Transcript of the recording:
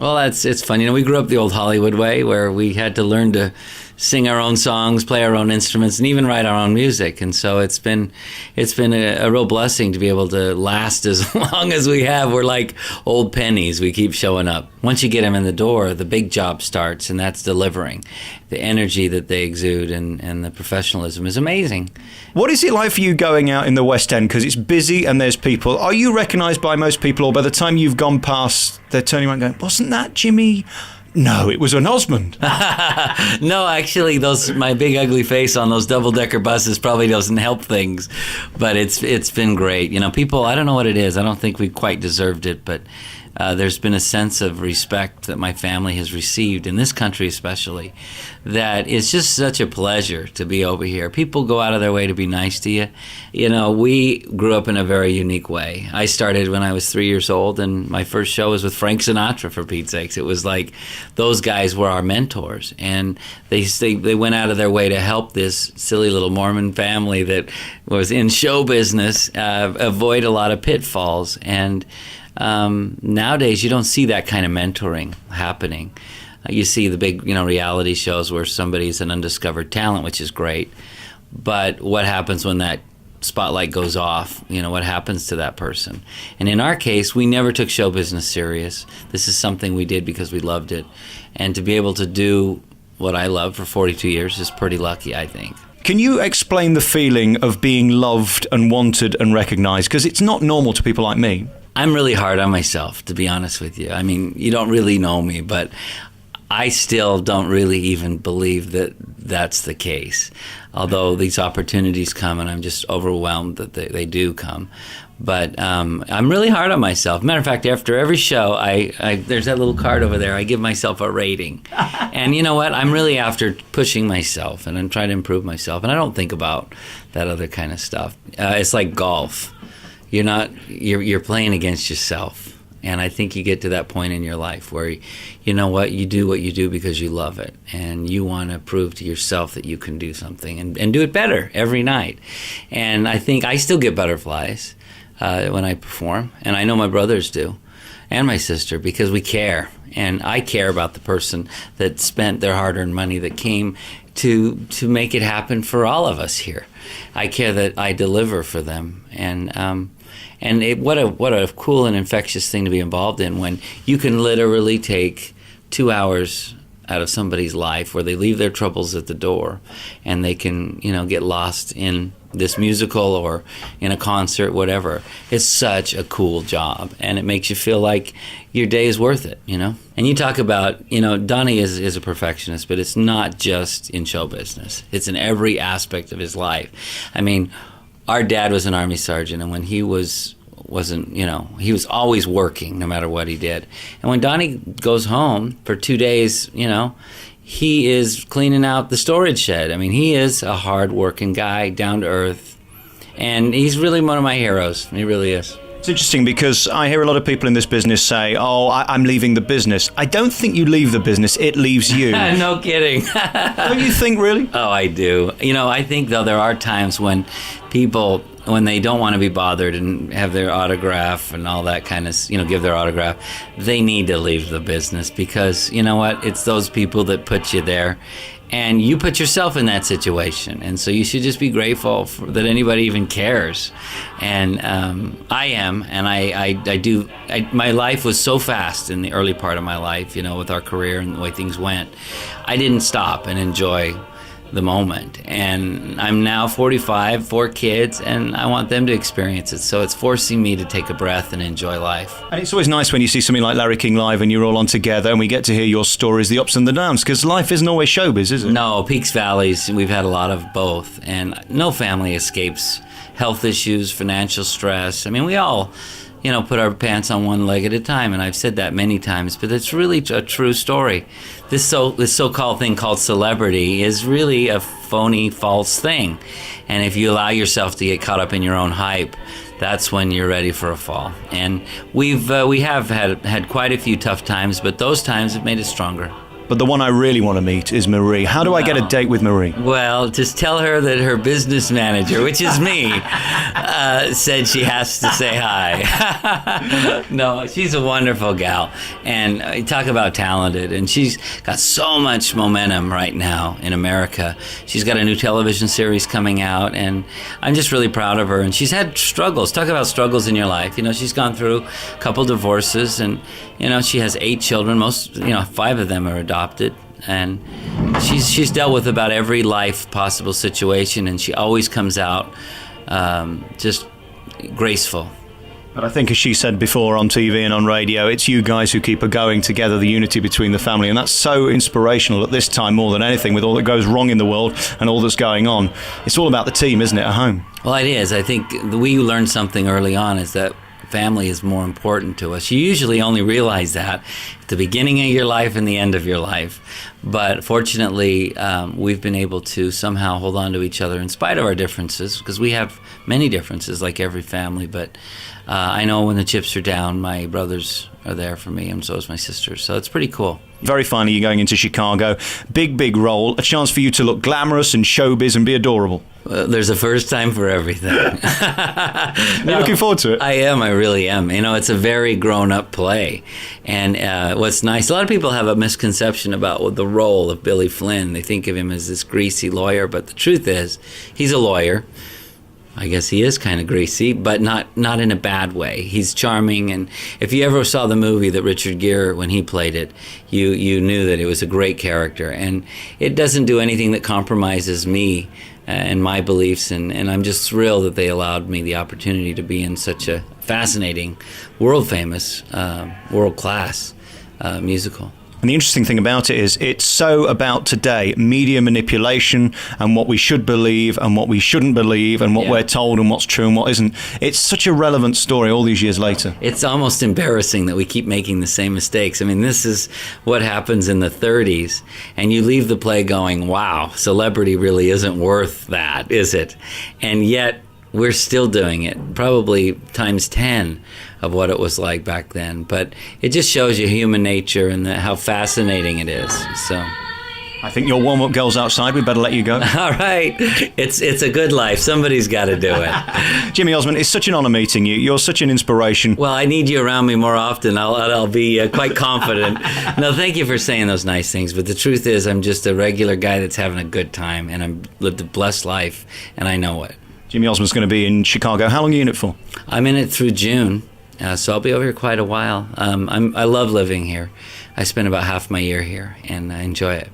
Well, it's fun. We grew up the old Hollywood way, where we had to learn to sing our own songs, play our own instruments, and even write our own music. And so it's been a real blessing to be able to last as long as we have. We're like old pennies. We keep showing up. Once you get them in the door, the big job starts, and that's delivering. The energy that they exude and the professionalism is amazing. What is it like for you going out in the West End? Because it's busy and there's people. Are you recognised by most people, or by the time you've gone past, they're turning around going, wasn't that Jimmy? No, it was an Osmond. No, actually, my big ugly face on those double-decker buses probably doesn't help things. But it's been great. People, I don't know what it is. I don't think we quite deserved it, but there's been a sense of respect that my family has received, in this country especially, that it's just such a pleasure to be over here. People go out of their way to be nice to you. We grew up in a very unique way. I started when I was 3 years old, and my first show was with Frank Sinatra, for Pete's sakes. It was like those guys were our mentors, and they went out of their way to help this silly little Mormon family that was in show business avoid a lot of pitfalls. And nowadays, you don't see that kind of mentoring happening. You see the big, reality shows where somebody's an undiscovered talent, which is great. But what happens when that spotlight goes off? What happens to that person? And in our case, we never took show business serious. This is something we did because we loved it. And to be able to do what I love for 42 years is pretty lucky, I think. Can you explain the feeling of being loved and wanted and recognized? Because it's not normal to people like me. I'm really hard on myself, to be honest with you. I mean, you don't really know me, but I still don't really even believe that that's the case. Although these opportunities come, and I'm just overwhelmed that they do come. But I'm really hard on myself. Matter of fact, after every show, there's that little card over there. I give myself a rating. And you know what? I'm really after pushing myself, and I'm trying to improve myself. And I don't think about that other kind of stuff. It's like golf. You're playing against yourself. And I think you get to that point in your life where, you know what you do because you love it. And you want to prove to yourself that you can do something and do it better every night. And I think I still get butterflies when I perform. And I know my brothers do, and my sister, because we care. And I care about the person that spent their hard-earned money, that came to make it happen for all of us here. I care that I deliver for them. What a cool and infectious thing to be involved in, when you can literally take 2 hours out of somebody's life where they leave their troubles at the door, and they can, get lost in this musical or in a concert, whatever. It's such a cool job, and it makes you feel like your day is worth it, And you talk about, Donnie is a perfectionist, but it's not just in show business. It's in every aspect of his life. I mean, our dad was an Army sergeant, and when he wasn't, he was always working no matter what he did. And when Donnie goes home for 2 days, he is cleaning out the storage shed. I mean, he is a hard-working guy, down to earth, and he's really one of my heroes. He really is. It's interesting because I hear a lot of people in this business say, I'm leaving the business. I don't think you leave the business, it leaves you. No kidding. Don't you think, really? Oh, I do. I think, though, there are times when people, when they don't want to be bothered and have their autograph and all that kind of, give their autograph, they need to leave the business, because, you know what, it's those people that put you there. And you put yourself in that situation, and so you should just be grateful that anybody even cares. And I am, and I do. My life was so fast in the early part of my life, with our career and the way things went. I didn't stop and enjoy the moment. And I'm now 45, 4 kids, and I want them to experience it. So it's forcing me to take a breath and enjoy life. And it's always nice when you see something like Larry King Live and you're all on together and we get to hear your stories, the ups and the downs, because life isn't always showbiz, is it? No, peaks, valleys. We've had a lot of both. And no family escapes health issues, financial stress. I mean, we all, put our pants on one leg at a time, and I've said that many times, but it's really a true story. This so-called thing called celebrity is really a phony, false thing. And if you allow yourself to get caught up in your own hype, that's when you're ready for a fall. And we have had quite a few tough times, but those times have made us stronger. but the one I really want to meet is Marie. How do I get a date with Marie? Well, just tell her that her business manager, which is me, said she has to say hi. No, she's a wonderful gal. And you talk about talented. And she's got so much momentum right now in America. She's got a new television series coming out. And I'm just really proud of her. And she's had struggles. Talk about struggles in your life. You know, she's gone through a couple divorces. And, you know, she has 8 children. Most, 5 of them are adopted. And she's dealt with about every life possible situation, and she always comes out just graceful. But I think, as she said before on TV and on radio, it's you guys who keep her going together, the unity between the family, and that's so inspirational at this time more than anything, with all that goes wrong in the world and all that's going on. It's all about the team, isn't it, at home? Well, it is. I think we learned something early on, is that family is more important to us. You usually only realize that at the beginning of your life and the end of your life. But fortunately, we've been able to somehow hold on to each other in spite of our differences, because we have many differences like every family. But I know when the chips are down, my brothers are there for me, and so is my sister. So it's pretty cool. Very finally, you're going into Chicago. Big role. A chance for you to look glamorous and showbiz and be adorable. There's a first time for everything. You're looking forward to it? I am. I really am. You know, it's a very grown-up play. And what's nice, a lot of people have a misconception about the role of Billy Flynn. They think of him as this greasy lawyer, but the truth is, he's a lawyer. I guess he is kind of greasy, but not in a bad way. He's charming, and if you ever saw the movie that Richard Gere, when he played it, you knew that it was a great character, and it doesn't do anything that compromises me and my beliefs, and I'm just thrilled that they allowed me the opportunity to be in such a fascinating, world-famous, world-class musical. And the interesting thing about it is it's so about today, media manipulation and what we should believe and what we shouldn't believe and what we're told and what's true and what isn't. It's such a relevant story all these years later. It's almost embarrassing that we keep making the same mistakes. I mean, this is what happens in the 30s, and you leave the play going, wow, celebrity really isn't worth that, is it? And yet, we're still doing it, probably times 10 of what it was like back then. But it just shows you human nature and how fascinating it is. So, I think your warm-up girl's outside. We better let you go. All right. It's a good life. Somebody's got to do it. Jimmy Osmond, it's such an honor meeting you. You're such an inspiration. Well, I need you around me more often. I'll be quite confident. No, thank you for saying those nice things. But the truth is, I'm just a regular guy that's having a good time, and I've lived a blessed life, and I know it. Jimmy Osmond's going to be in Chicago. How long are you in it for? I'm in it through June, so I'll be over here quite a while. I love living here. I spend about half my year here, and I enjoy it.